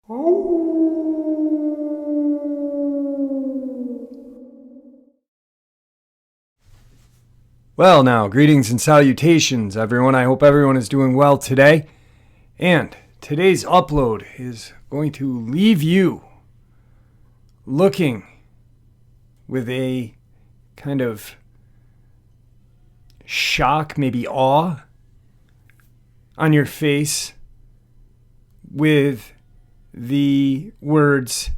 Well, now, greetings and salutations, everyone. I hope everyone is doing well today. And today's upload is going to leave you looking with a kind of shock, maybe awe, on your face with the words,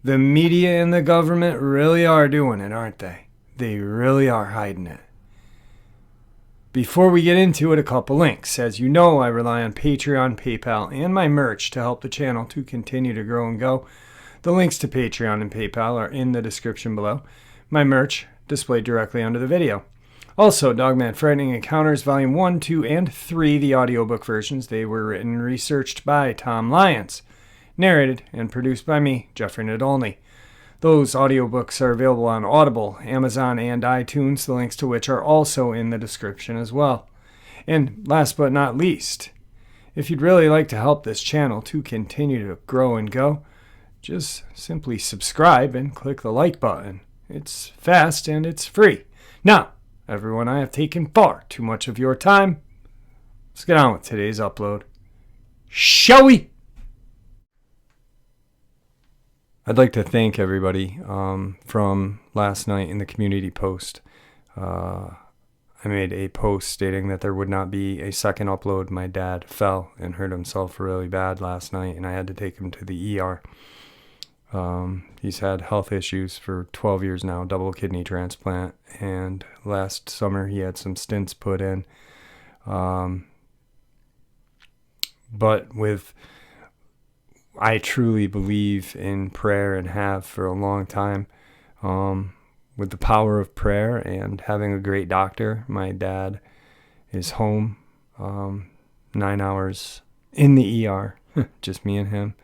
"The media and the government really are doing it, aren't they? They really are hiding it." Before we get into it, a couple links. As you know, I rely on Patreon, PayPal, and my merch to help the channel to continue to grow and go. The links to Patreon and PayPal are in the description below. My merch displayed directly under the video. Also, Dogman Frightening Encounters Volume 1, 2, and 3, the audiobook versions. They were written and researched by Tom Lyons, narrated and produced by me, Jeffrey Nadolny. Those audiobooks are available on Audible, Amazon, and iTunes, the links to which are also in the description as well. And last but not least, if you'd really like to help this channel to continue to grow and go, just simply subscribe and click the like button. It's fast and it's free. Now, everyone, I have taken far too much of your time. Let's get on with today's upload. Shall we? I'd like to thank everybody from last night in the community post. I made a post stating that there would not be a second upload. My dad fell and hurt himself really bad last night, and I had to take him to the ER. He's had health issues for 12 years now, double kidney transplant, and last summer he had some stents put in. But I truly believe in prayer and have for a long time. With the power of prayer and having a great doctor, my dad is home 9 hours in the ER, just me and him.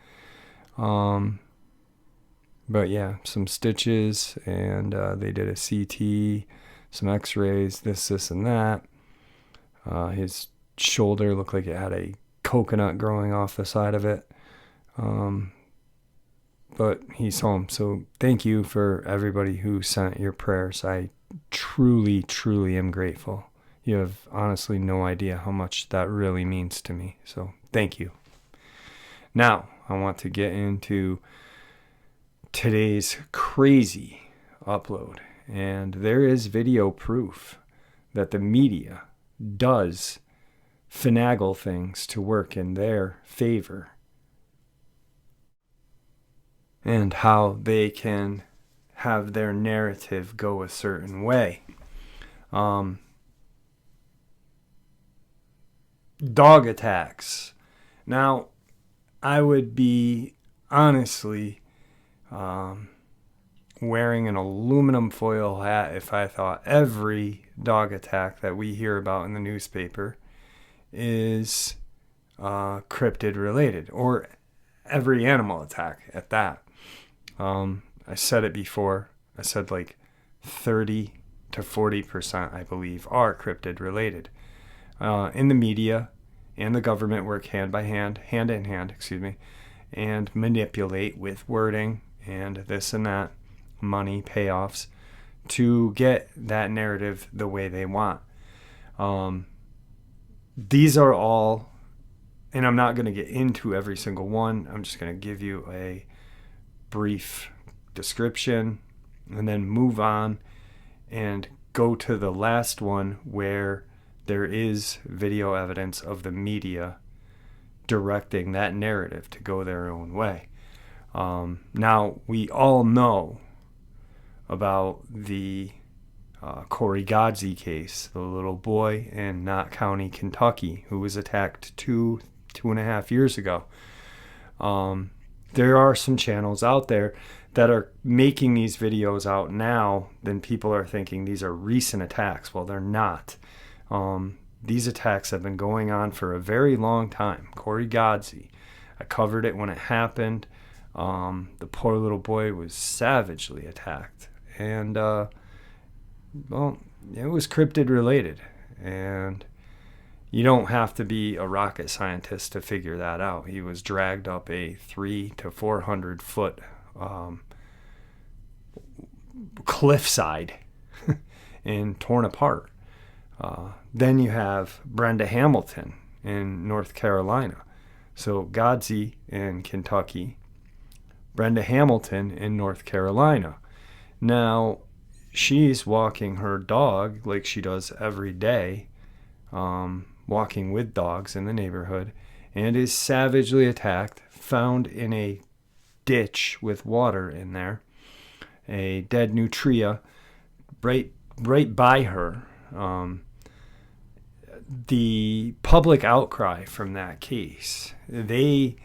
But yeah, some stitches, and they did a CT, some x-rays, this and that. His shoulder looked like it had a coconut growing off the side of it. But he's home. So thank you for everybody who sent your prayers. I truly, truly am grateful. You have honestly no idea how much that really means to me. So thank you. Now, I want to get into today's crazy upload. And there is video proof that the media does finagle things to work in their favor, and how they can have their narrative go a certain way. Dog attacks. Now, I would be honestly wearing an aluminum foil hat if I thought every dog attack that we hear about in the newspaper is cryptid related, or every animal attack at that. I said it before. I said like 30 to 40%, I believe, are cryptid related. In the media and the government work hand in hand, and manipulate with wording and this and that, money, payoffs, to get that narrative the way they want. These are all, and I'm not going to get into every single one. I'm just going to give you a brief description and then move on and go to the last one where there is video evidence of the media directing that narrative to go their own way. Now, we all know about the Corey Godsey case, the little boy in Knott County, Kentucky, who was attacked two and a half years ago. There are some channels out there that are making these videos out now, then people are thinking these are recent attacks. Well, they're not. These attacks have been going on for a very long time. Corey Godsey, I covered it when it happened. The poor little boy was savagely attacked. And, well, it was cryptid related. And You don't have to be a rocket scientist to figure that out. He was dragged up a 300 to 400 foot cliffside and torn apart. Then you have Brenda Hamilton in North Carolina. So Gov'T in Kentucky, Brenda Hamilton in North Carolina. Now, she's walking her dog like she does every day, walking with dogs in the neighborhood, and is savagely attacked, found in a ditch with water in there, a dead nutria right by her. The public outcry from that case, the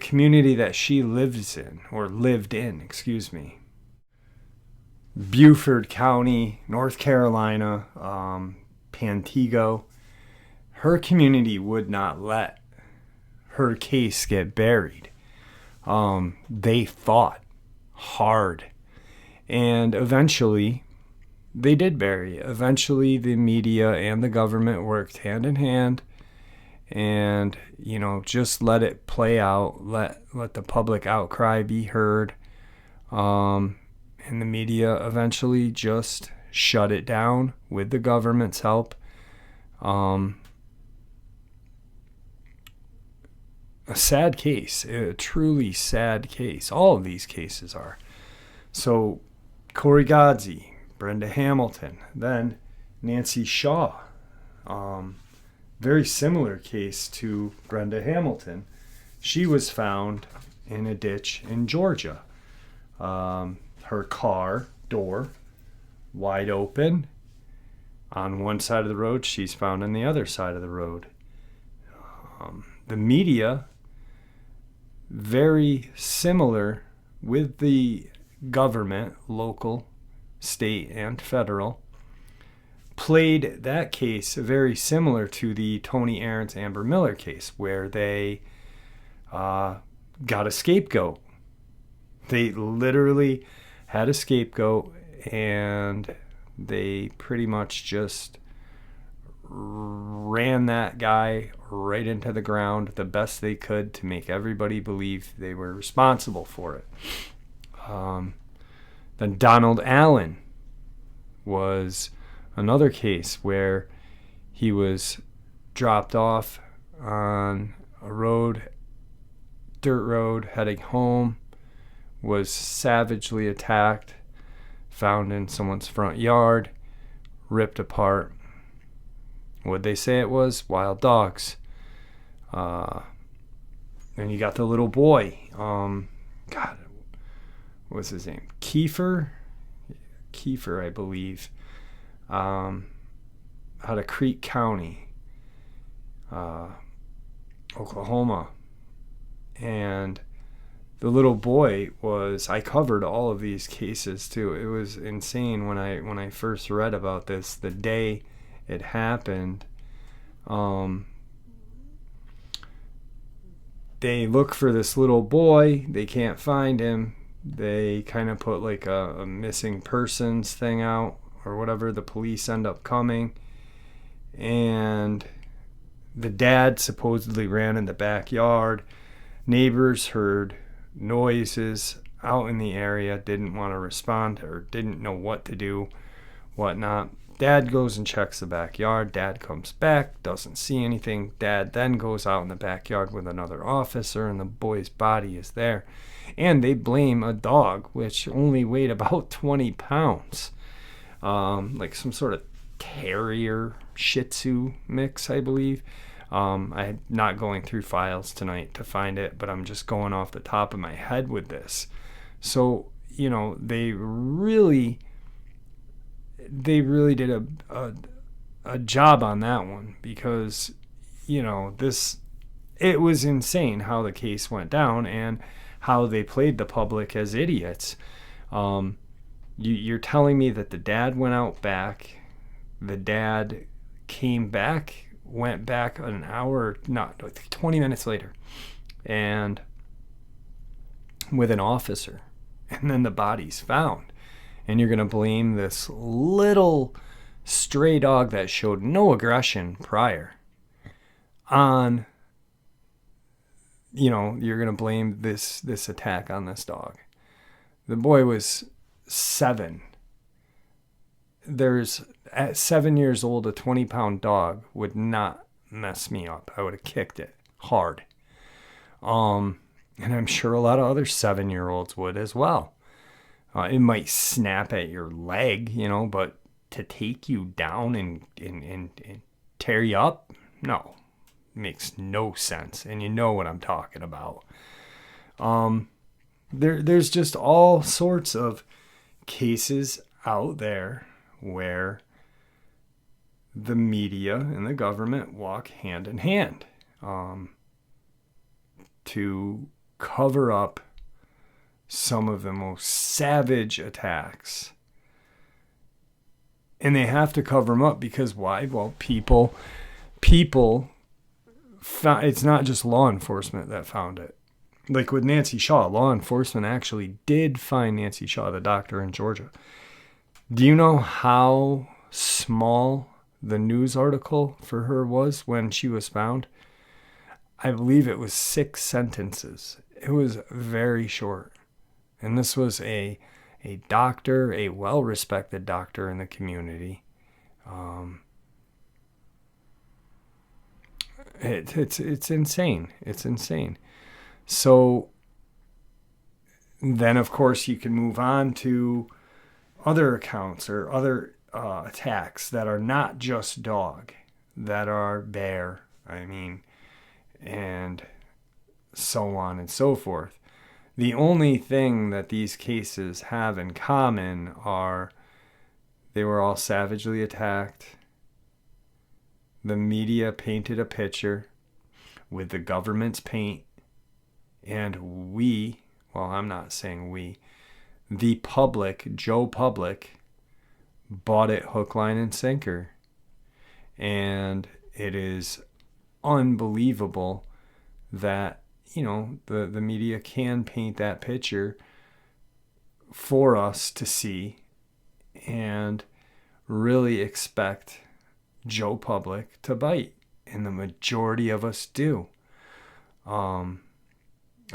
community that she lived in, Beaufort County, North Carolina, Pantego, her community would not let her case get buried. They fought hard, and eventually they did bury it. Eventually the media and the government worked hand in hand and, just let it play out, let the public outcry be heard. And the media eventually just shut it down with the government's help. A sad case, a truly sad case. All of these cases are. So Corey Gov'T, Brenda Hamilton, then Nancy Shaw. Very similar case to Brenda Hamilton. She was found in a ditch in Georgia. Her car door wide open on one side of the road. She's found on the other side of the road. The media, very similar with the government, local, state, and federal, played that case very similar to the Tony Aarons Amber Miller case, where they got a scapegoat. They literally had a scapegoat, and they pretty much just ran that guy right into the ground the best they could to make everybody believe they were responsible for it. Then Donald Allen was another case where he was dropped off on a dirt road, heading home, was savagely attacked, found in someone's front yard, ripped apart. What'd they say it was? Wild dogs. Then you got the little boy. What's his name? Kiefer, I believe. Out of Creek County, Oklahoma. And the little boy I covered all of these cases too. It was insane when I first read about this, the day it happened. They look for this little boy. They can't find him. They kind of put like a missing persons thing out or whatever. The police end up coming, and the dad supposedly ran in the backyard. Neighbors heard noises out in the area, didn't want to respond or didn't know what to do, whatnot. Dad goes and checks the backyard. Dad comes back, doesn't see anything. Dad then goes out in the backyard with another officer, and the boy's body is there. And they blame a dog, which only weighed about 20 pounds. Like some sort of terrier Shih Tzu mix, I believe. I'm not going through files tonight to find it, but I'm just going off the top of my head with this. So, they really did a job on that one, because, it was insane how the case went down and how they played the public as idiots. You're telling me that the dad went out back, the dad came back, went back an hour, not 20 minutes later, and with an officer, and then the body's found, and you're going to blame this little stray dog that showed no aggression prior on, you're going to blame this attack on this dog. The boy was 7. At 7 years old, a 20-pound dog would not mess me up. I would have kicked it hard. And I'm sure a lot of other 7-year-olds would as well. It might snap at your leg, but to take you down and tear you up, no. Makes no sense. And you know what I'm talking about. There's just all sorts of cases out there where the media and the government walk hand in hand to cover up some of the most savage attacks. And they have to cover them up because why? Well, people, it's not just law enforcement that found it. Like with Nancy Shaw, law enforcement actually did find Nancy Shaw, the doctor in Georgia. Do you know how small the news article for her was when she was found? I believe it was 6 sentences. It was very short. And this was a doctor, a well-respected doctor in the community. It's insane. It's insane. So then, of course, you can move on to other accounts or other attacks that are not just dog, that are bear, and so on and so forth. The only thing that these cases have in common are they were all savagely attacked. The media painted a picture with the government's paint, and I'm not saying we, the public, Joe Public, bought it hook, line, and sinker. And it is unbelievable that, the media can paint that picture for us to see and really expect Joe Public to bite. And the majority of us do. A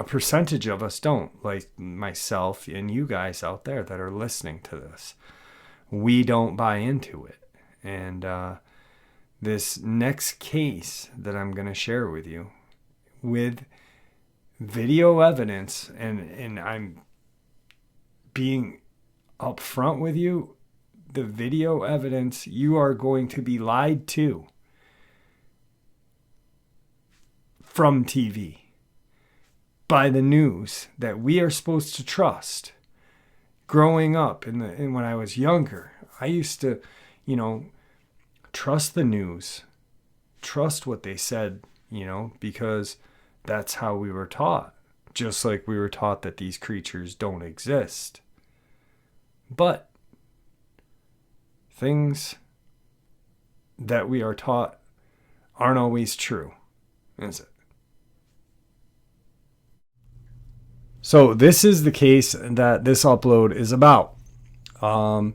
percentage of us don't, like myself and you guys out there that are listening to this. We don't buy into it. And this next case that I'm going to share with you with video evidence, and I'm being upfront with you, the video evidence, you are going to be lied to from TV by the news that we are supposed to trust. Growing up and when I was younger, I used to, trust the news, trust what they said, because that's how we were taught. Just like we were taught that these creatures don't exist. But things that we are taught aren't always true, is it? So this is the case that this upload is about. I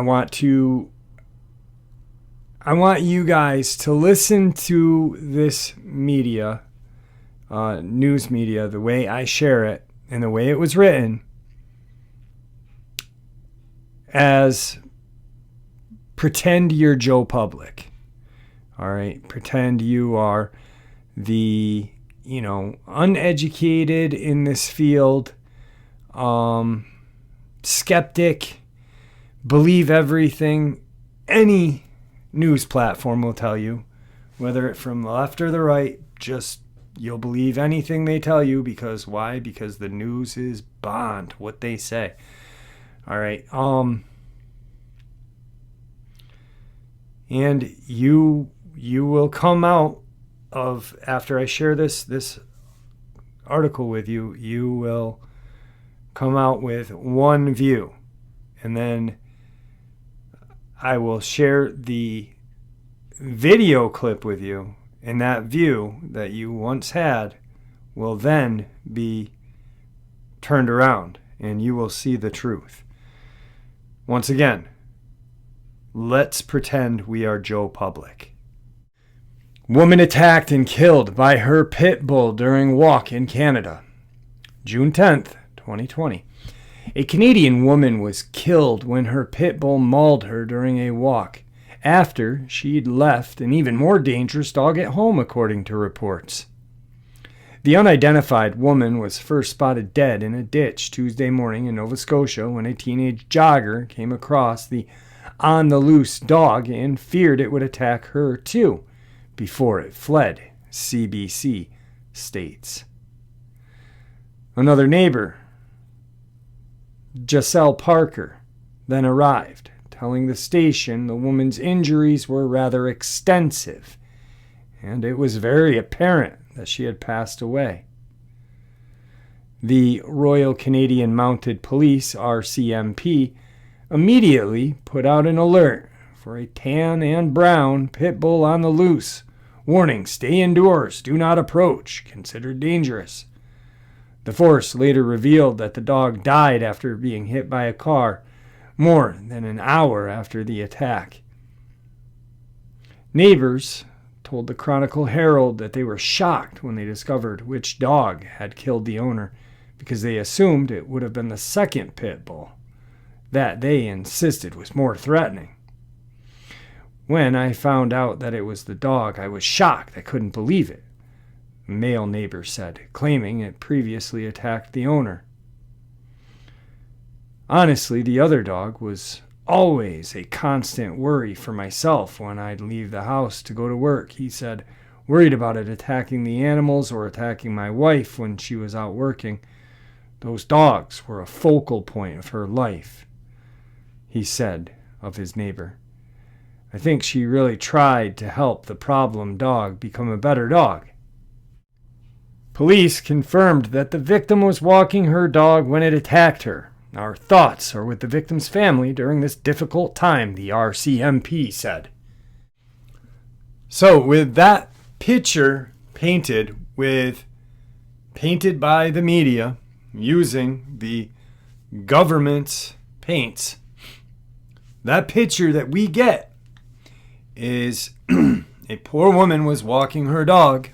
want you guys to listen to this media, news media, the way I share it and the way it was written, as pretend you're Joe Public. All right. Pretend you are the, uneducated in this field, skeptic, believe everything any news platform will tell you, whether it's from the left or the right. Just you'll believe anything they tell you because why? Because the news is bond what they say. All right. And you will come out of, after I share this article with you, you will come out with one view, and then I will share the video clip with you, and that view that you once had will then be turned around, and you will see the truth. Once again, let's pretend we are Joe Public. Woman attacked and killed by her pit bull during walk in Canada. June 10th, 2020. A Canadian woman was killed when her pit bull mauled her during a walk after she'd left an even more dangerous dog at home, according to reports. The unidentified woman was first spotted dead in a ditch Tuesday morning in Nova Scotia when a teenage jogger came across the on-the-loose dog and feared it would attack her too before it fled, CBC states. Another neighbor, Giselle Parker, then arrived, telling the station the woman's injuries were rather extensive, and it was very apparent that she had passed away. The Royal Canadian Mounted Police, RCMP, immediately put out an alert for a tan and brown pit bull on the loose. Warning, stay indoors, do not approach, considered dangerous. The force later revealed that the dog died after being hit by a car more than an hour after the attack. Neighbors told the Chronicle Herald that they were shocked when they discovered which dog had killed the owner because they assumed it would have been the second pit bull that they insisted was more threatening. When I found out that it was the dog, I was shocked. I couldn't believe it, a male neighbor said, claiming it previously attacked the owner. Honestly, the other dog was always a constant worry for myself when I'd leave the house to go to work, he said, worried about it attacking the animals or attacking my wife when she was out working. Those dogs were a focal point of her life, he said of his neighbor. I think she really tried to help the problem dog become a better dog. Police confirmed that the victim was walking her dog when it attacked her. Our thoughts are with the victim's family during this difficult time, the RCMP said. So with that picture painted by the media using the government's paints, that picture that we get is a poor woman was walking her dog,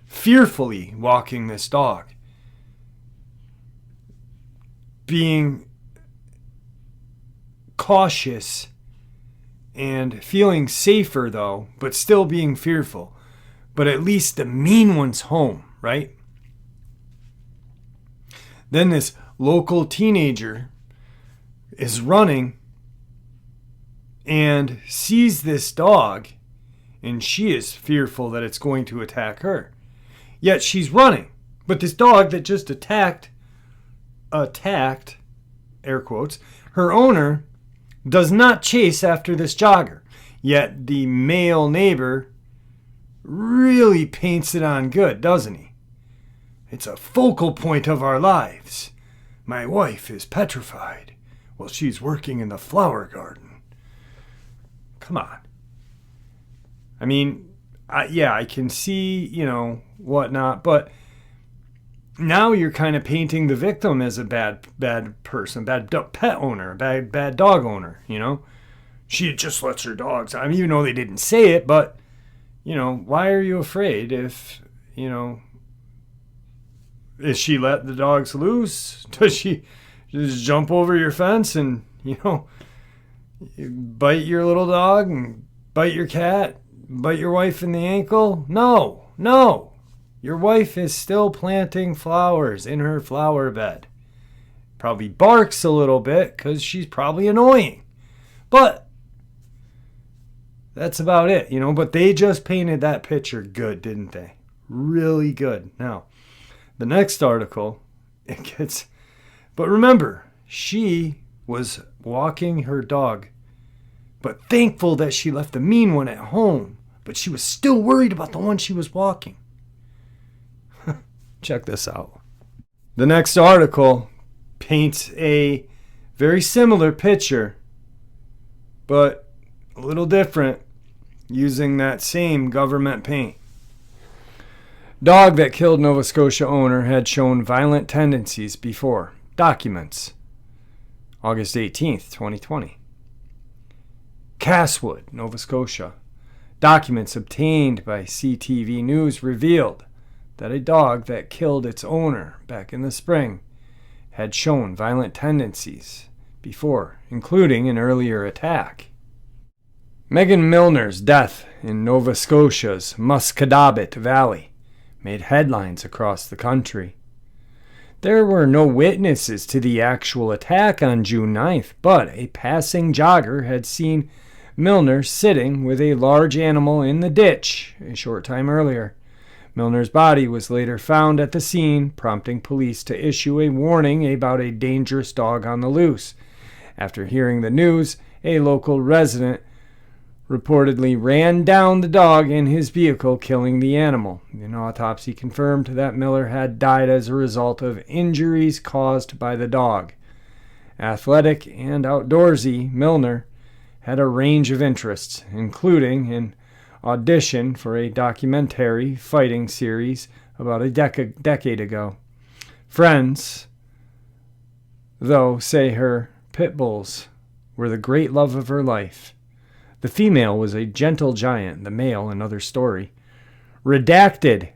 fearfully walking this dog, being cautious and feeling safer though, but still being fearful. But at least the mean one's home, right? Then this local teenager is running and sees this dog, and she is fearful that it's going to attack her. Yet she's running. But this dog that just attacked, air quotes, her owner does not chase after this jogger. Yet the male neighbor really paints it on good, doesn't he? It's a focal point of our lives. My wife is petrified while she's working in the flower garden. Come on. I mean, I can see, whatnot, but now you're kind of painting the victim as a bad person, bad pet owner, bad dog owner, She just lets her dogs out. I mean, even though they didn't say it, but, why are you afraid if she let the dogs loose? Does she just jump over your fence and, bite your little dog and bite your cat, bite your wife in the ankle? No. Your wife is still planting flowers in her flower bed. Probably barks a little bit because she's probably annoying. But that's about it, But they just painted that picture good, didn't they? Really good. Now, the next article, but remember, she was walking her dog, but thankful that she left the mean one at home, but she was still worried about the one she was walking. Check this out. The next article paints a very similar picture, but a little different, using that same government paint. Dog that killed Nova Scotia owner had shown violent tendencies before. Documents. August 18th, 2020. Castwood, Nova Scotia. Documents obtained by CTV News revealed that a dog that killed its owner back in the spring had shown violent tendencies before, including an earlier attack. Megan Milner's death in Nova Scotia's Musquodoboit Valley made headlines across the country. There were no witnesses to the actual attack on June 9th, but a passing jogger had seen Milner sitting with a large animal in the ditch a short time earlier. Milner's body was later found at the scene, prompting police to issue a warning about a dangerous dog on the loose. After hearing the news, a local resident reportedly ran down the dog in his vehicle, killing the animal. An autopsy confirmed that Miller had died as a result of injuries caused by the dog. Athletic and outdoorsy, Milner had a range of interests, including an audition for a documentary fighting series about a decade ago. Friends, though, say her pit bulls were the great love of her life. The female was a gentle giant, the male another story. Redacted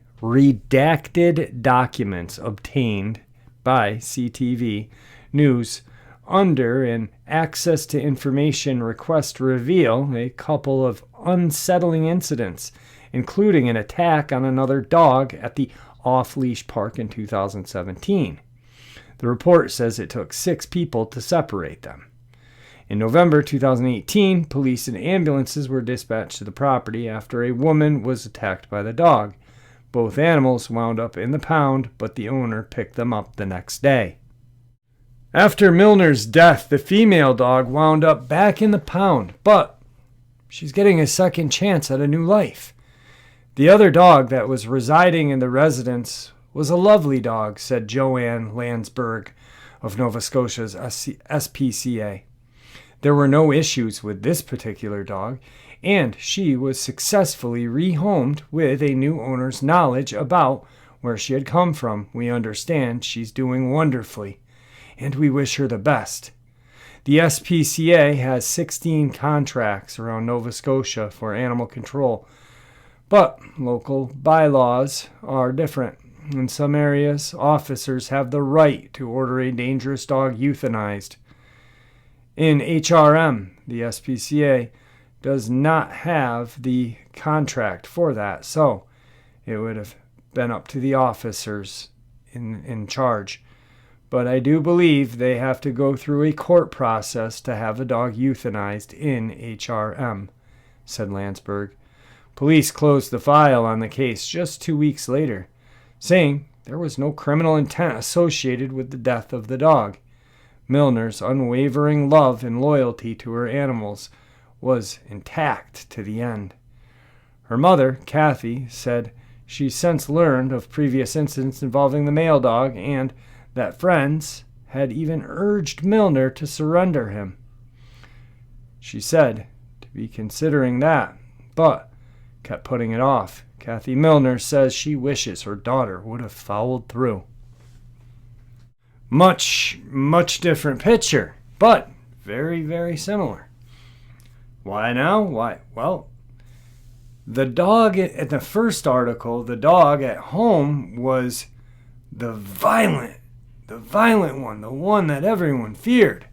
documents obtained by CTV News under an access to information request reveal a couple of unsettling incidents, including an attack on another dog at the off-leash park in 2017. The report says it took 6 people to separate them. In November 2018, police and ambulances were dispatched to the property after a woman was attacked by the dog. Both animals wound up in the pound, but the owner picked them up the next day. After Milner's death, the female dog wound up back in the pound, but she's getting a second chance at a new life. The other dog that was residing in the residence was a lovely dog, said Joanne Landsberg of Nova Scotia's SPCA. There were no issues with this particular dog, and she was successfully rehomed with a new owner's knowledge about where she had come from. We understand she's doing wonderfully, and we wish her the best. The SPCA has 16 contracts around Nova Scotia for animal control, but local bylaws are different. In some areas, officers have the right to order a dangerous dog euthanized. In HRM, the SPCA does not have the contract for that, so it would have been up to the officers in charge. But I do believe they have to go through a court process to have a dog euthanized in HRM, said Landsberg. Police closed the file on the case just 2 weeks later, saying there was no criminal intent associated with the death of the dog. Milner's unwavering love and loyalty to her animals was intact to the end. Her mother, Kathy, said she's since learned of previous incidents involving the male dog and that friends had even urged Milner to surrender him. She said to be considering that, but kept putting it off. Kathy Milner says she wishes her daughter would have followed through. Much different picture, but very, very similar. Why now? Why? Well, the dog at the first article, the dog at home was the violent one, the one that everyone feared.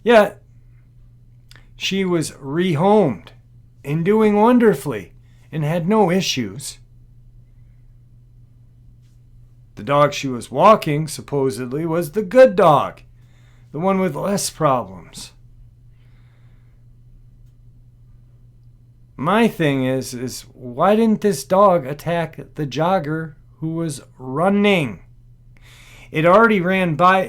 Yet, she was rehomed and doing wonderfully and had no issues. The dog she was walking, supposedly, was the good dog, the one with less problems. My thing is why didn't this dog attack the jogger who was running? It already ran by,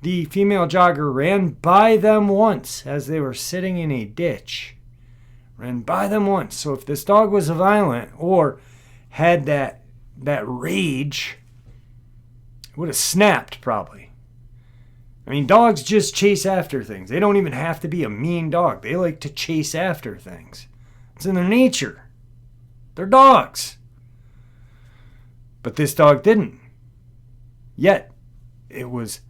the female jogger ran by them once as they were sitting in a ditch. Ran by them once. So if this dog was violent or had that rage, it would have snapped probably. I mean, dogs just chase after things. They don't even have to be a mean dog. They like to chase after things. It's in their nature. They're dogs. But this dog didn't. Yet, it was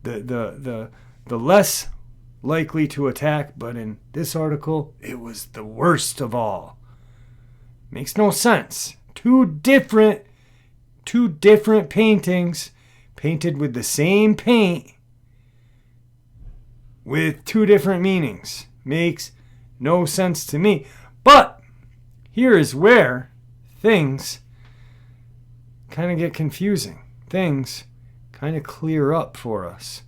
the less likely to attack, but in this article, it was the worst of all. Makes no sense. Two different paintings painted with the same paint with two different meanings. Makes no sense to me. But here is where things kind of get confusing. Things kind of clear up for us.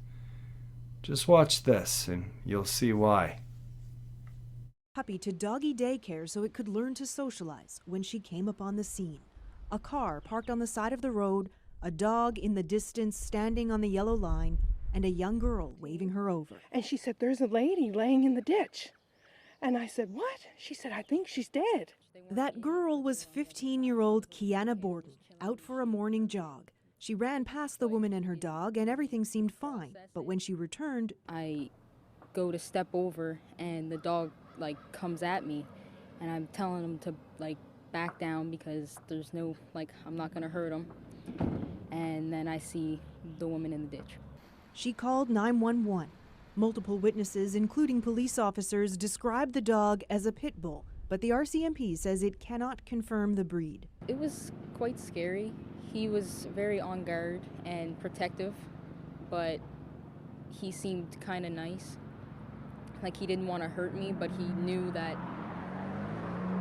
Just watch this and you'll see why. Puppy to doggy daycare so it could learn to socialize when she came upon the scene. A car parked on the side of the road, a dog in the distance standing on the yellow line, and a young girl waving her over. And she said, "There's a lady laying in the ditch." And I said, "What?" She said, "I think she's dead." That girl was 15-year-old Kiana Borden, out for a morning jog. She ran past the woman and her dog, and everything seemed fine. But when she returned, I go to step over, and the dog, comes at me. And I'm telling him to, back down because there's no, I'm not going to hurt him. And then I see the woman in the ditch. She called 911. Multiple witnesses, including police officers, described the dog as a pit bull, but the RCMP says it cannot confirm the breed. It was quite scary. He was very on guard and protective, but he seemed kind of nice. He didn't want to hurt me, but he knew that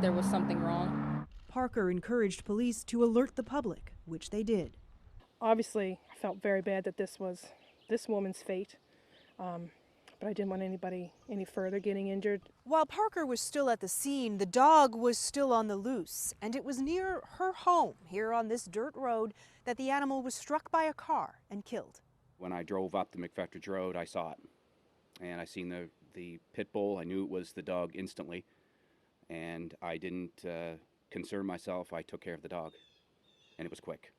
there was something wrong. Parker encouraged police to alert the public, which they did. Obviously, I felt very bad that this was this woman's fate, but I didn't want anybody any further getting injured. While Parker was still at the scene, the dog was still on the loose, and it was near her home here on this dirt road that the animal was struck by a car and killed. When I drove up the McFetridge Road, I saw it, and I seen the pit bull. I knew it was the dog instantly, and I didn't concern myself. I took care of the dog, and it was quick.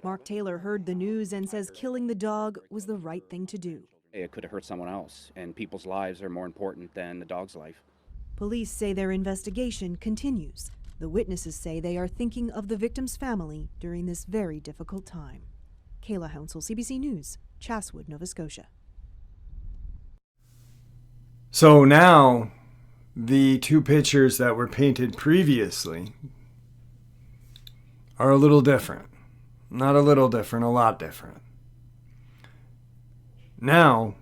Mark Taylor heard the news and says killing the dog was the right thing to do. It could have hurt someone else, and people's lives are more important than the dog's life. Police say their investigation continues. The witnesses say they are thinking of the victim's family during this very difficult time. Kayla Hounsell, CBC News, Chatswood, Nova Scotia. So now, the two pictures that were painted previously are a little different. Not a little different, a lot different. Now,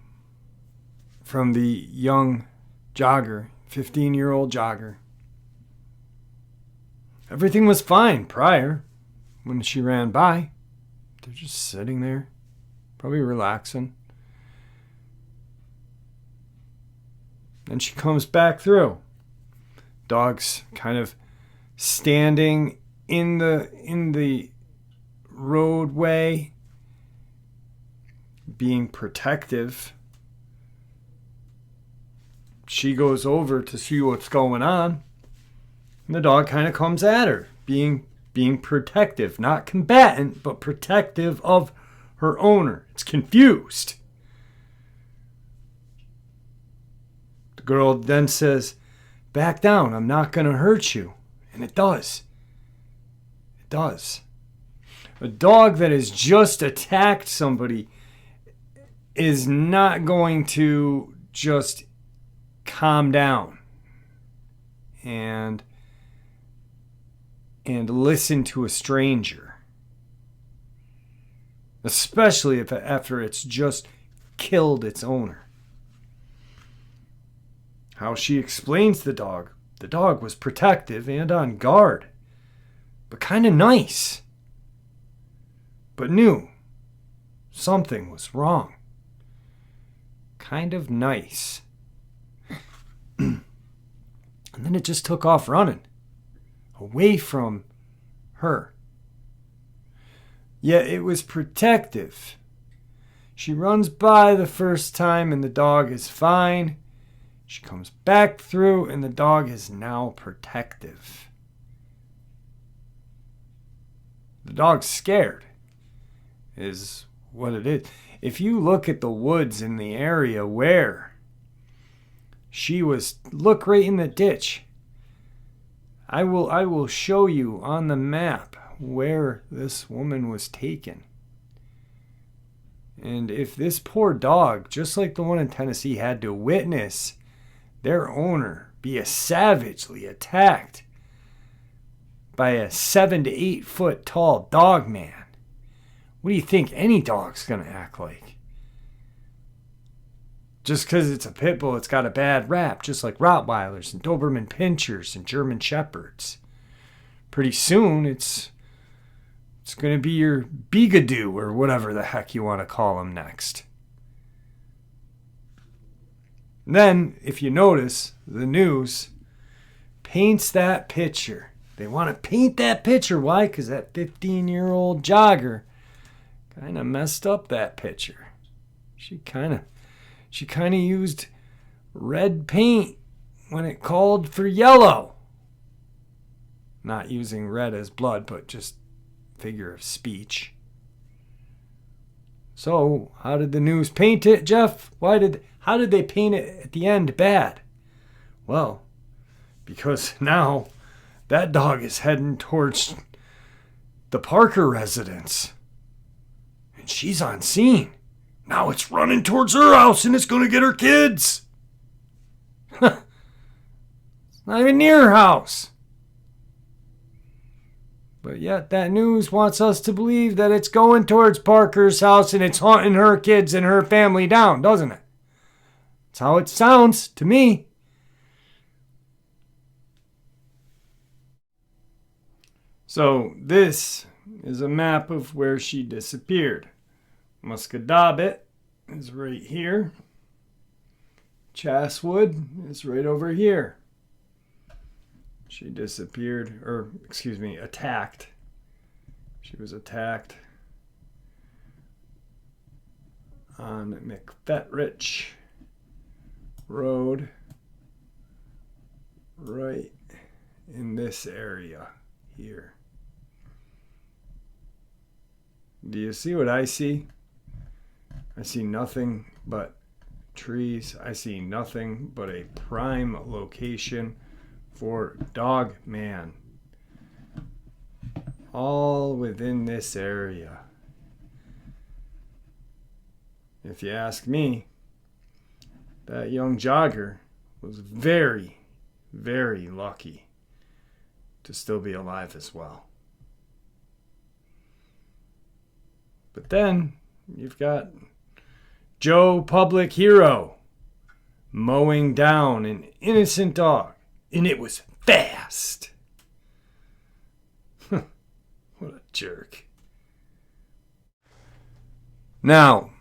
from the young jogger, 15-year-old jogger, everything was fine prior when she ran by. They're just sitting there, probably relaxing. Then she comes back through. Dog's kind of standing in the roadway, being protective. She goes over to see what's going on, and the dog kind of comes at her, being protective, not combatant, but protective of her owner. It's confused. The girl then says, "Back down, I'm not going to hurt you." And it does. It does. A dog that has just attacked somebody is not going to just calm down and listen to a stranger, especially if after it's just killed its owner. How she explains the dog was protective and on guard, but kind of nice, but knew something was wrong. Kind of nice. And then it just took off running away from her. Yet it was protective. She runs by the first time and the dog is fine. She comes back through and the dog is now protective. The dog's scared, is what it is. If you look at the woods in the area where she was, look right in the ditch. I will show you on the map where this woman was taken. And if this poor dog, just like the one in Tennessee, had to witness their owner be savagely attacked by a 7 to 8 foot tall Dogman, what do you think any dog's going to act like? Just because it's a pit bull, it's got a bad rap, just like Rottweilers and Doberman Pinschers and German Shepherds. Pretty soon, it's going to be your Bigadoo or whatever the heck you want to call him next. Then, if you notice, the news paints that picture. They want to paint that picture. Why? Because that 15-year-old jogger kind of messed up that picture. She kind of used red paint when it called for yellow. Not using red as blood, but just figure of speech. So, how did the news paint it, Jeff? How did they paint it at the end bad? Well, because now that dog is heading towards the Parker residence. And she's on scene. Now it's running towards her house and it's going to get her kids. It's not even near her house. But yet that news wants us to believe that it's going towards Parker's house and it's hunting her kids and her family down, doesn't it? That's how it sounds to me. So this is a map of where she disappeared. Muscadabit is right here. Chaswood is right over here. She disappeared, attacked. She was attacked on McFetrich Road, right in this area here. Do you see what I see? I see nothing but trees. I see nothing but a prime location for Dogman. All within this area. If you ask me, that young jogger was very, very lucky to still be alive as well. But then you've got Joe Public Hero mowing down an innocent dog, and it was fast. What a jerk. Now,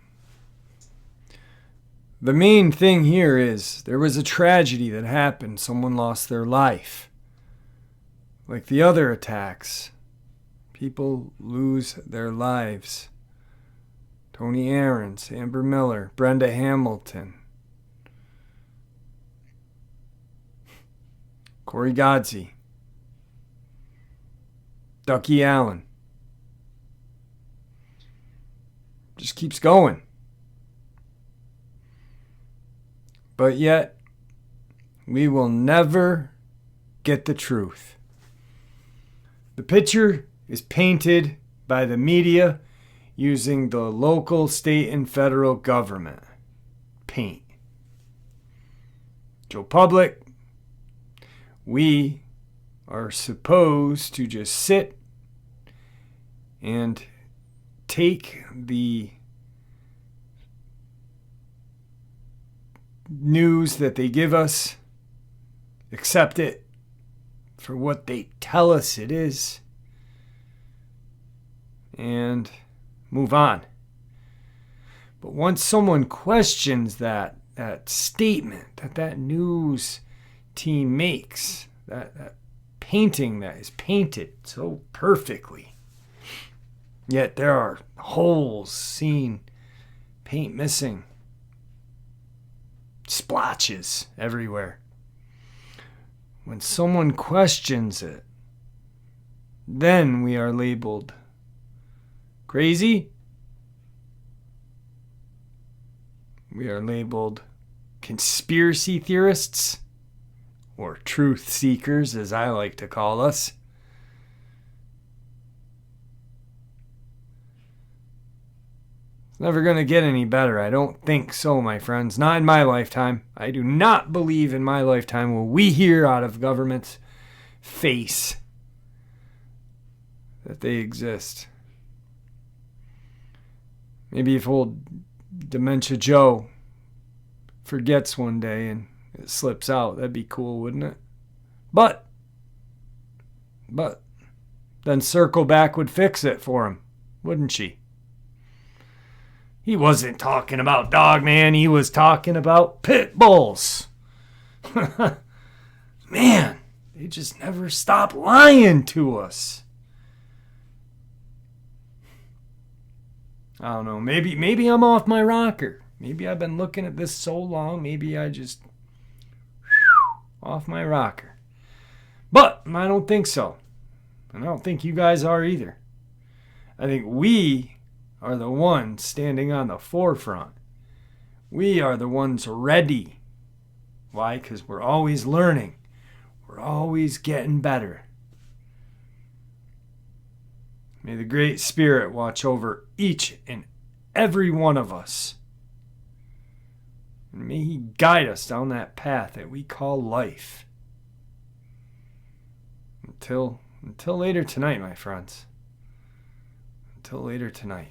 the main thing here is there was a tragedy that happened. Someone lost their life. Like the other attacks, people lose their lives. Tony Aarons, Amber Miller, Brenda Hamilton, Corey Godsey, Ducky Allen. Just keeps going. But yet, we will never get the truth. The picture is painted by the media using the local, state, and federal government paint. Joe Public, we are supposed to just sit and take the news that they give us, accept it for what they tell us it is, and move on. But once someone questions that statement that news team makes, that painting that is painted so perfectly, yet there are holes seen, paint missing, splotches everywhere. When someone questions it, then we are labeled crazy. We are labeled conspiracy theorists, or truth seekers, as I like to call us. It's never going to get any better. I don't think so, my friends. Not in my lifetime. I do not believe in my lifetime will we hear out of government's face that they exist. Maybe if old Dementia Joe forgets one day and it slips out, that'd be cool, wouldn't it? But then Circle Back would fix it for him, wouldn't she? He wasn't talking about Dogman, he was talking about pit bulls. Man, they just never stop lying to us. I don't know, maybe I'm off my rocker. Maybe I've been looking at this so long, maybe I just off my rocker. But I don't think so. And I don't think you guys are either. I think we are the ones standing on the forefront. We are the ones ready. Why? Because we're always learning. We're always getting better. May the Great Spirit watch over each and every one of us. And may He guide us down that path that we call life. Until later tonight, my friends. Until later tonight.